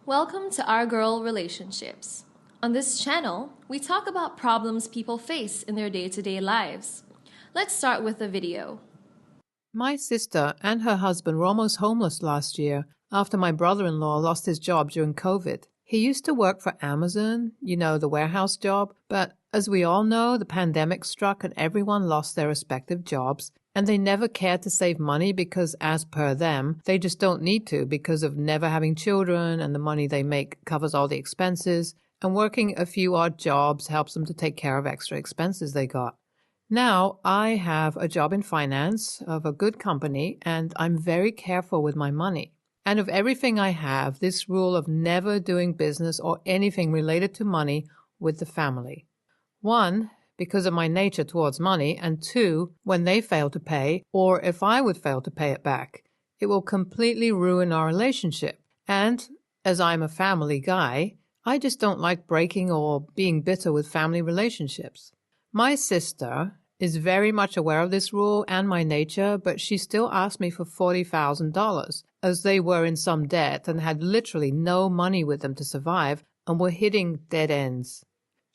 Welcome to Our Girl Relationships. On this channel, we talk about problems people face in their day-to-day lives. Let's start with a video. My sister and her husband were almost homeless last year after my brother-in-law lost his job during COVID. He used to work for Amazon, the warehouse job, but as we all know, the pandemic struck and everyone lost their respective jobs, and they never cared to save money because, as per them, they just don't need to because of never having children and the money they make covers all the expenses, and working a few odd jobs helps them to take care of extra expenses they got. Now I have a job in finance of a good company, and I'm very careful with my money. And of everything I have, this rule of never doing business or anything related to money with the family. 1, because of my nature towards money, and 2, when they fail to pay, or if I would fail to pay it back, it will completely ruin our relationship. And as I'm a family guy, I just don't like breaking or being bitter with family relationships. My sister is very much aware of this rule and my nature, but she still asked me for $40,000, as they were in some debt and had literally no money with them to survive and were hitting dead ends.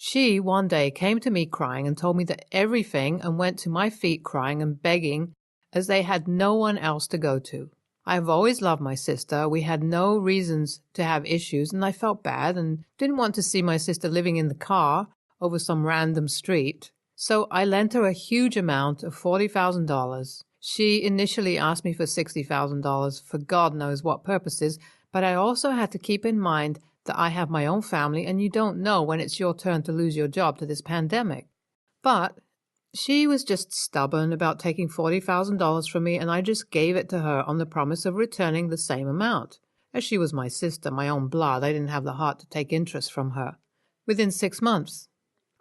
She one day came to me crying and told me that everything and went to my feet crying and begging as they had no one else to go to. I have always loved my sister. We had no reasons to have issues, and I felt bad and didn't want to see my sister living in the car over some random street. So I lent her a huge amount of $40,000. She initially asked me for $60,000 for God knows what purposes, but I also had to keep in mind that I have my own family and you don't know when it's your turn to lose your job to this pandemic. But she was just stubborn about taking $40,000 from me, and I just gave it to her on the promise of returning the same amount. As she was my sister, my own blood, I didn't have the heart to take interest from her. Within 6 months,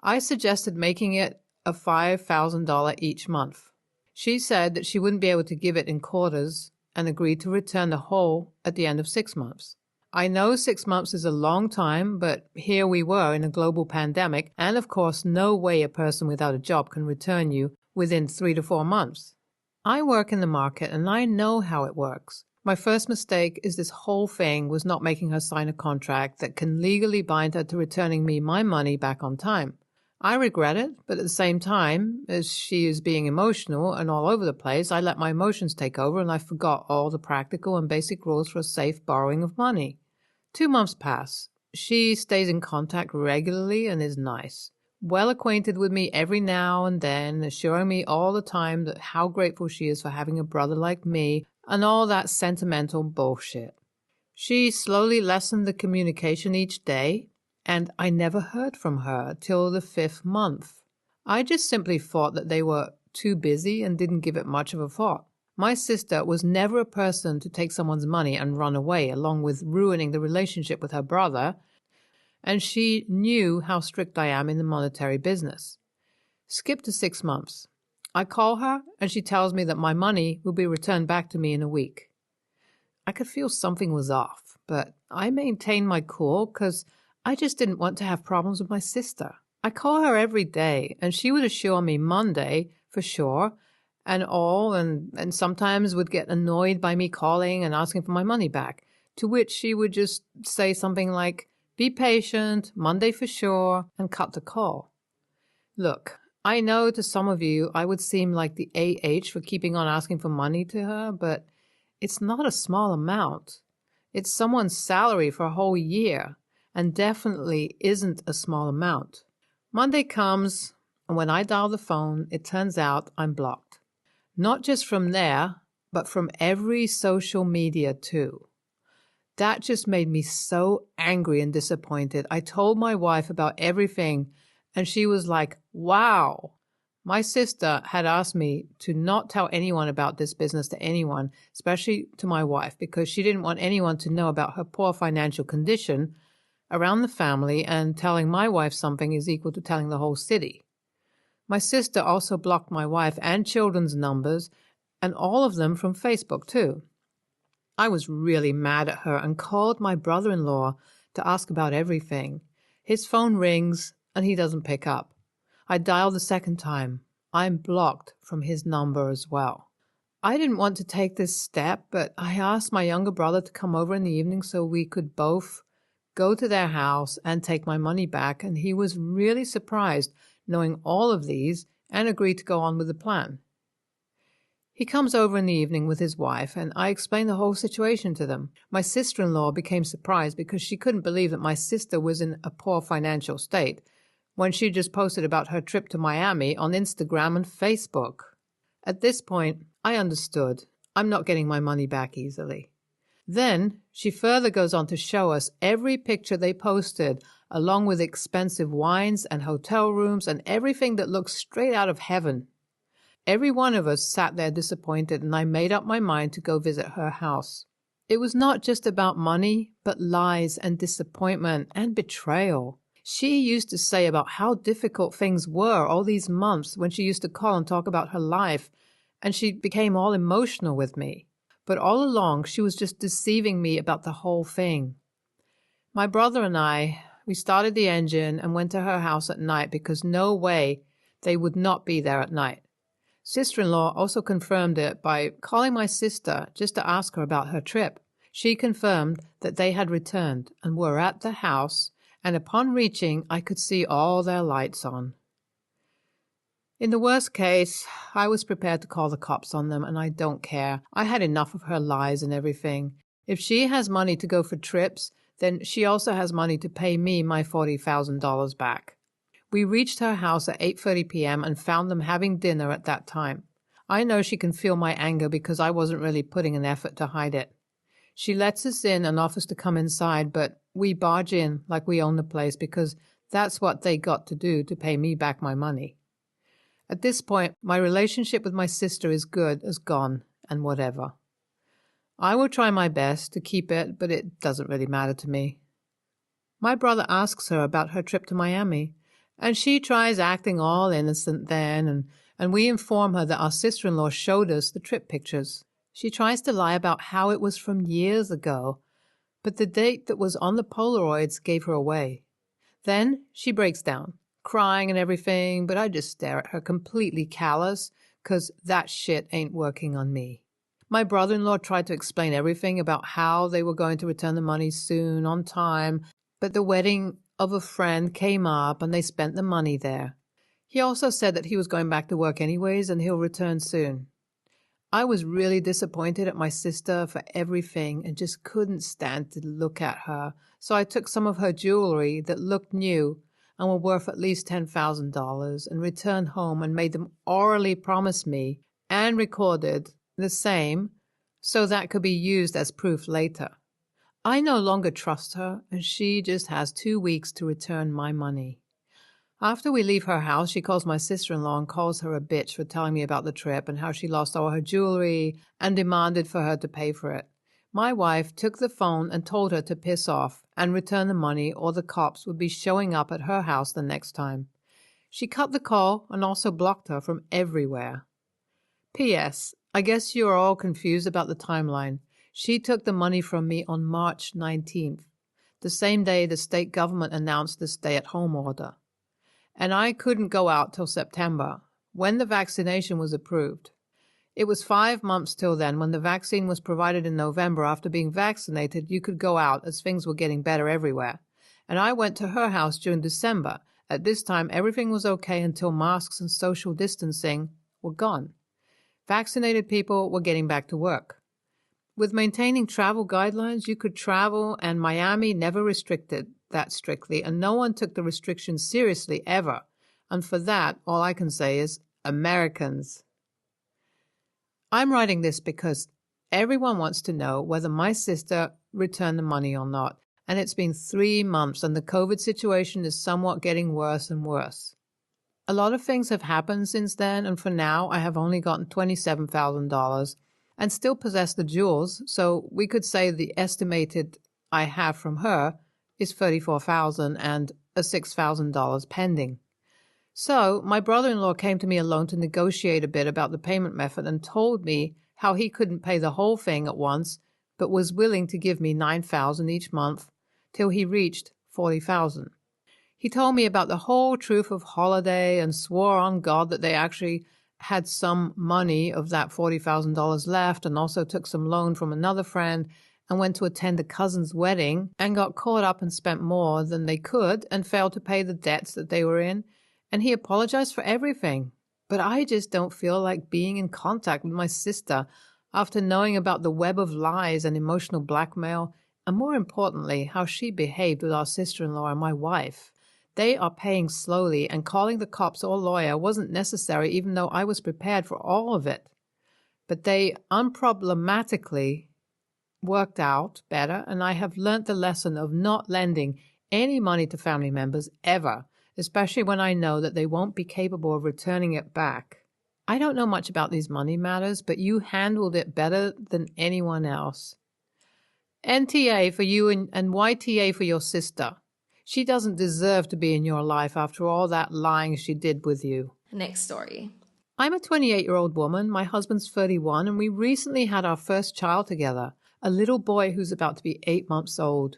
I suggested making it a $5,000 each month. She said that she wouldn't be able to give it in quarters and agreed to return the whole at the end of 6 months. I know 6 months is a long time, but here we were in a global pandemic, and of course no way a person without a job can return you within 3 to 4 months. I work in the market and I know how it works. My first mistake is this whole thing was not making her sign a contract that can legally bind her to returning me my money back on time. I regret it, but at the same time, as she is being emotional and all over the place, I let my emotions take over and I forgot all the practical and basic rules for a safe borrowing of money. 2 months pass. She stays in contact regularly and is nice. Well acquainted with me every now and then, assuring me all the time that how grateful she is for having a brother like me and all that sentimental bullshit. She slowly lessened the communication each day, and I never heard from her till the 5th month. I just simply thought that they were too busy and didn't give it much of a thought. My sister was never a person to take someone's money and run away, along with ruining the relationship with her brother, and she knew how strict I am in the monetary business. Skip to 6 months. I call her, and she tells me that my money will be returned back to me in a week. I could feel something was off, but I maintained my cool because I just didn't want to have problems with my sister. I call her every day, and she would assure me Monday for sure, and sometimes would get annoyed by me calling and asking for my money back, to which she would just say something like, "Be patient, Monday for sure," and cut the call. Look, I know to some of you I would seem like the AH for keeping on asking for money to her, but it's not a small amount. It's someone's salary for a whole year, and definitely isn't a small amount. Monday comes, and when I dial the phone, it turns out I'm blocked. Not just from there, but from every social media too. That just made me so angry and disappointed. I told my wife about everything, and she was like, "Wow." My sister had asked me to not tell anyone about this business to anyone, especially to my wife, because she didn't want anyone to know about her poor financial condition around the family, and telling my wife something is equal to telling the whole city. My sister also blocked my wife and children's numbers, and all of them from Facebook too. I was really mad at her and called my brother-in-law to ask about everything. His phone rings and he doesn't pick up. I dial the second time. I'm blocked from his number as well. I didn't want to take this step, but I asked my younger brother to come over in the evening so we could both go to their house and take my money back, and he was really surprised knowing all of these and agreed to go on with the plan. He comes over in the evening with his wife, and I explain the whole situation to them. My sister-in-law became surprised because she couldn't believe that my sister was in a poor financial state when she just posted about her trip to Miami on Instagram and Facebook. At this point, I understood. I'm not getting my money back easily. Then she further goes on to show us every picture they posted, along with expensive wines and hotel rooms and everything that looks straight out of heaven. Every one of us sat there disappointed, and I made up my mind to go visit her house. It was not just about money, but lies and disappointment and betrayal. She used to say about how difficult things were all these months when she used to call and talk about her life, and she became all emotional with me. But all along, she was just deceiving me about the whole thing. My brother and we started the engine and went to her house at night because no way they would not be there at night. Sister-in-law also confirmed it by calling my sister just to ask her about her trip. She confirmed that they had returned and were at the house, and upon reaching, I could see all their lights on. In the worst case, I was prepared to call the cops on them, and I don't care. I had enough of her lies and everything. If she has money to go for trips, then she also has money to pay me my $40,000 back. We reached her house at 8:30 p.m. and found them having dinner at that time. I know she can feel my anger because I wasn't really putting an effort to hide it. She lets us in and offers to come inside, but we barge in like we own the place because that's what they got to do to pay me back my money. At this point, my relationship with my sister is good as gone and whatever. I will try my best to keep it, but it doesn't really matter to me. My brother asks her about her trip to Miami, and she tries acting all innocent then, and we inform her that our sister-in-law showed us the trip pictures. She tries to lie about how it was from years ago, but the date that was on the Polaroids gave her away. Then she breaks down, crying and everything, but I just stare at her completely callous, 'cause that shit ain't working on me. My brother-in-law tried to explain everything about how they were going to return the money soon, on time, but the wedding of a friend came up and they spent the money there. He also said that he was going back to work anyways and he'll return soon. I was really disappointed at my sister for everything and just couldn't stand to look at her, so I took some of her jewelry that looked new and were worth at least $10,000 and returned home and made them orally promise me and recorded the same so that could be used as proof later. I no longer trust her, and she just has 2 weeks to return my money. After we leave her house, she calls my sister-in-law and calls her a bitch for telling me about the trip and how she lost all her jewelry and demanded for her to pay for it. My wife took the phone and told her to piss off and return the money or the cops would be showing up at her house the next time. She cut the call and also blocked her from everywhere. P.S. I guess you are all confused about the timeline. She took the money from me on March 19th, the same day the state government announced the stay-at-home order. And I couldn't go out till September, when the vaccination was approved. It was 5 months till then. When the vaccine was provided in November after being vaccinated, you could go out as things were getting better everywhere. And I went to her house during December. At this time, everything was okay until masks and social distancing were gone. Vaccinated people were getting back to work. With maintaining travel guidelines, you could travel, and Miami never restricted that strictly, and no one took the restrictions seriously ever. And for that, all I can say is Americans. I'm writing this because everyone wants to know whether my sister returned the money or not, and it's been 3 months, and the COVID situation is somewhat getting worse and worse. A lot of things have happened since then, and for now, I have only gotten $27,000 and still possess the jewels, so we could say the estimated I have from her is $34,000 and a $6,000 pending. So my brother-in-law came to me alone to negotiate a bit about the payment method and told me how he couldn't pay the whole thing at once, but was willing to give me $9,000 each month till he reached $40,000. He told me about the whole truth of holiday and swore on God that they actually had some money of that $40,000 left and also took some loan from another friend and went to attend a cousin's wedding and got caught up and spent more than they could and failed to pay the debts that they were in. And he apologized for everything. But I just don't feel like being in contact with my sister after knowing about the web of lies and emotional blackmail, and more importantly, how she behaved with our sister-in-law and my wife. They are paying slowly, and calling the cops or lawyer wasn't necessary even though I was prepared for all of it. But they unproblematically worked out better, and I have learnt the lesson of not lending any money to family members ever, especially when I know that they won't be capable of returning it back. I don't know much about these money matters, but you handled it better than anyone else. NTA for you and YTA for your sister. She doesn't deserve to be in your life after all that lying she did with you. Next story. I'm a 28-year-old woman, my husband's 31, and we recently had our first child together, a little boy who's about to be 8 months old.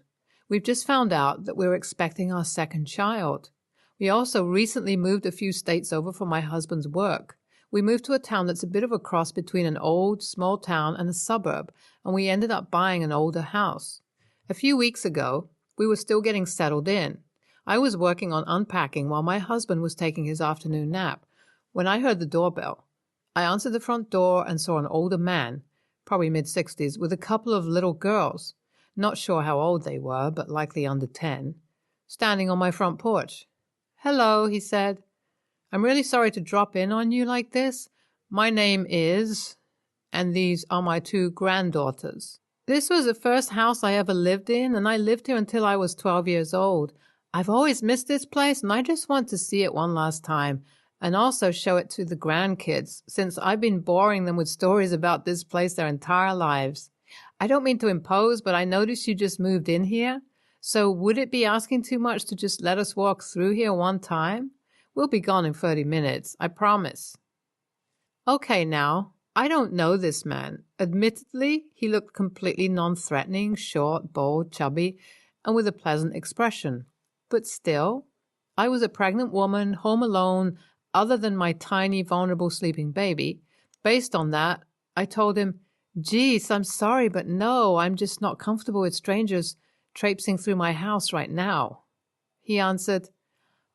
We've just found out that we're expecting our second child. We also recently moved a few states over for my husband's work. We moved to a town that's a bit of a cross between an old, small town and a suburb, and we ended up buying an older house. A few weeks ago, we were still getting settled in. I was working on unpacking while my husband was taking his afternoon nap when I heard the doorbell. I answered the front door and saw an older man, probably mid-60s, with a couple of little girls, not sure how old they were, but likely under 10, standing on my front porch. "Hello," he said. "I'm really sorry to drop in on you like this. My name is, and these are my 2 granddaughters. This was the first house I ever lived in, and I lived here until I was 12 years old. I've always missed this place, and I just want to see it one last time, and also show it to the grandkids, since I've been boring them with stories about this place their entire lives. I don't mean to impose, but I noticed you just moved in here. So would it be asking too much to just let us walk through here one time? We'll be gone in 30 minutes, I promise." Okay, now, I don't know this man. Admittedly, he looked completely non-threatening, short, bald, chubby, and with a pleasant expression. But still, I was a pregnant woman, home alone, other than my tiny, vulnerable sleeping baby. Based on that, I told him, "Geez, I'm sorry, but no, I'm just not comfortable with strangers traipsing through my house right now." He answered,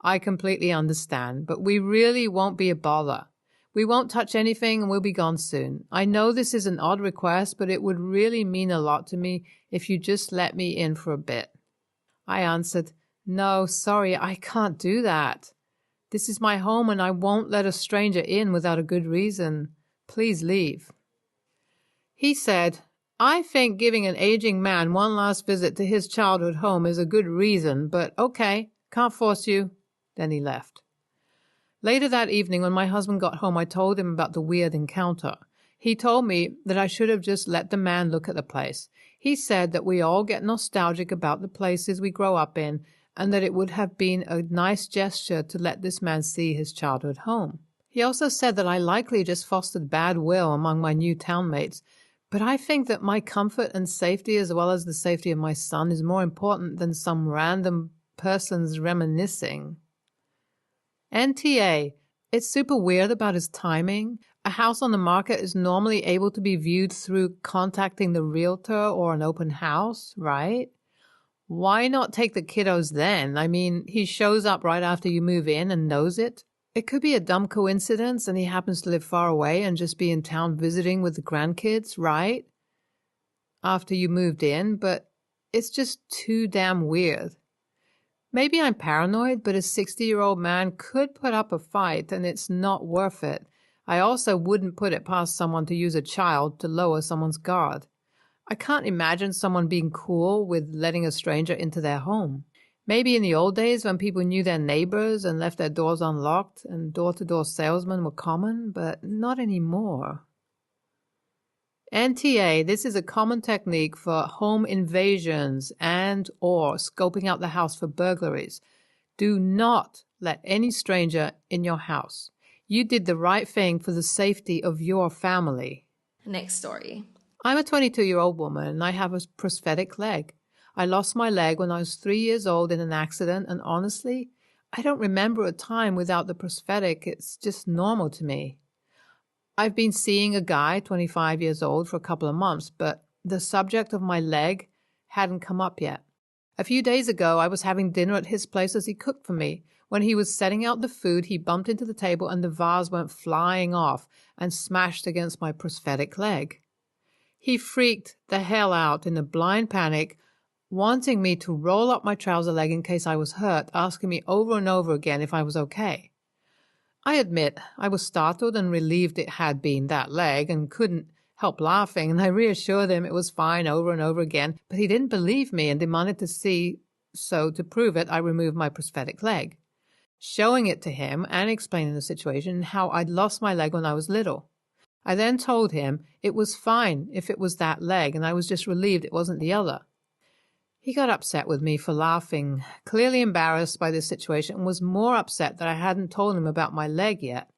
"I completely understand, but we really won't be a bother. We won't touch anything and we'll be gone soon. I know this is an odd request, but it would really mean a lot to me if you just let me in for a bit." I answered, "No, sorry, I can't do that. This is my home and I won't let a stranger in without a good reason. Please leave." He said, "I think giving an aging man one last visit to his childhood home is a good reason, but okay, can't force you." Then he left. Later that evening, when my husband got home, I told him about the weird encounter. He told me that I should have just let the man look at the place. He said that we all get nostalgic about the places we grow up in, and that it would have been a nice gesture to let this man see his childhood home. He also said that I likely just fostered bad will among my new townmates, but I think that my comfort and safety, as well as the safety of my son, is more important than some random person's reminiscing. NTA, it's super weird about his timing. A house on the market is normally able to be viewed through contacting the realtor or an open house, right? Why not take the kiddos then? I mean, he shows up right after you move in and knows it. It could be a dumb coincidence and he happens to live far away and just be in town visiting with the grandkids, right? After you moved in, but it's just too damn weird. Maybe I'm paranoid, but a 60-year-old man could put up a fight and it's not worth it. I also wouldn't put it past someone to use a child to lower someone's guard. I can't imagine someone being cool with letting a stranger into their home. Maybe in the old days when people knew their neighbors and left their doors unlocked and door-to-door salesmen were common, but not anymore. NTA, this is a common technique for home invasions and or scoping out the house for burglaries. Do not let any stranger in your house. You did the right thing for the safety of your family. Next story. I'm a 22-year-old woman and I have a prosthetic leg. I lost my leg when I was 3 years old in an accident, and honestly, I don't remember a time without the prosthetic. It's just normal to me. I've been seeing a guy, 25 years old, for a couple of months, but the subject of my leg hadn't come up yet. A few days ago, I was having dinner at his place as he cooked for me. When he was setting out the food, he bumped into the table and the vase went flying off and smashed against my prosthetic leg. He freaked the hell out in a blind panic, wanting me to roll up my trouser leg in case I was hurt, asking me over and over again if I was okay. I admit I was startled and relieved it had been that leg and couldn't help laughing, and I reassured him it was fine over and over again, but he didn't believe me and demanded to see, so to prove it, I removed my prosthetic leg, showing it to him and explaining the situation and how I'd lost my leg when I was little. I then told him it was fine if it was that leg, and I was just relieved it wasn't the other. He got upset with me for laughing, clearly embarrassed by this situation, and was more upset that I hadn't told him about my leg yet.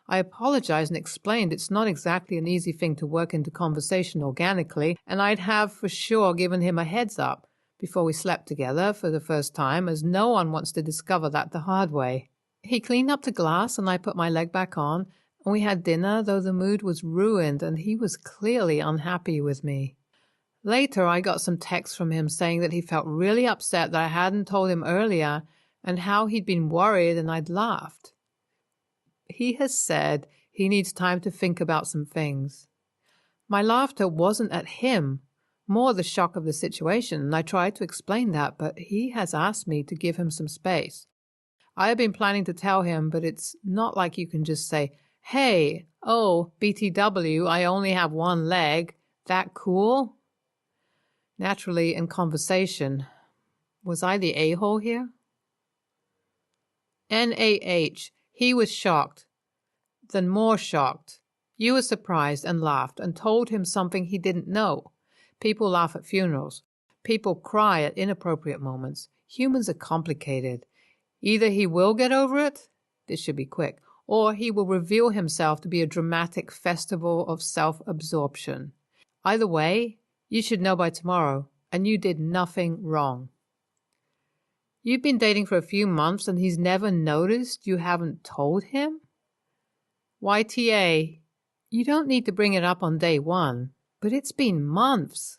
I apologized and explained it's not exactly an easy thing to work into conversation organically, and I'd have for sure given him a heads up before we slept together for the first time, as no one wants to discover that the hard way. He cleaned up the glass and I put my leg back on, and we had dinner, though the mood was ruined and he was clearly unhappy with me. Later, I got some texts from him saying that he felt really upset that I hadn't told him earlier and how he'd been worried and I'd laughed. He has said he needs time to think about some things. My laughter wasn't at him, more the shock of the situation, and I tried to explain that, but he has asked me to give him some space. I have been planning to tell him, but it's not like you can just say, "Hey, oh, BTW, I only have one leg. That cool?" Naturally, in conversation, was I the a-hole here? NAH, he was shocked, then more shocked. You were surprised and laughed and told him something he didn't know. People laugh at funerals. People cry at inappropriate moments. Humans are complicated. Either he will get over it, this should be quick, or he will reveal himself to be a dramatic festival of self-absorption. Either way, you should know by tomorrow, and you did nothing wrong. You've been dating for a few months and he's never noticed you haven't told him? YTA, you don't need to bring it up on day one, but it's been months.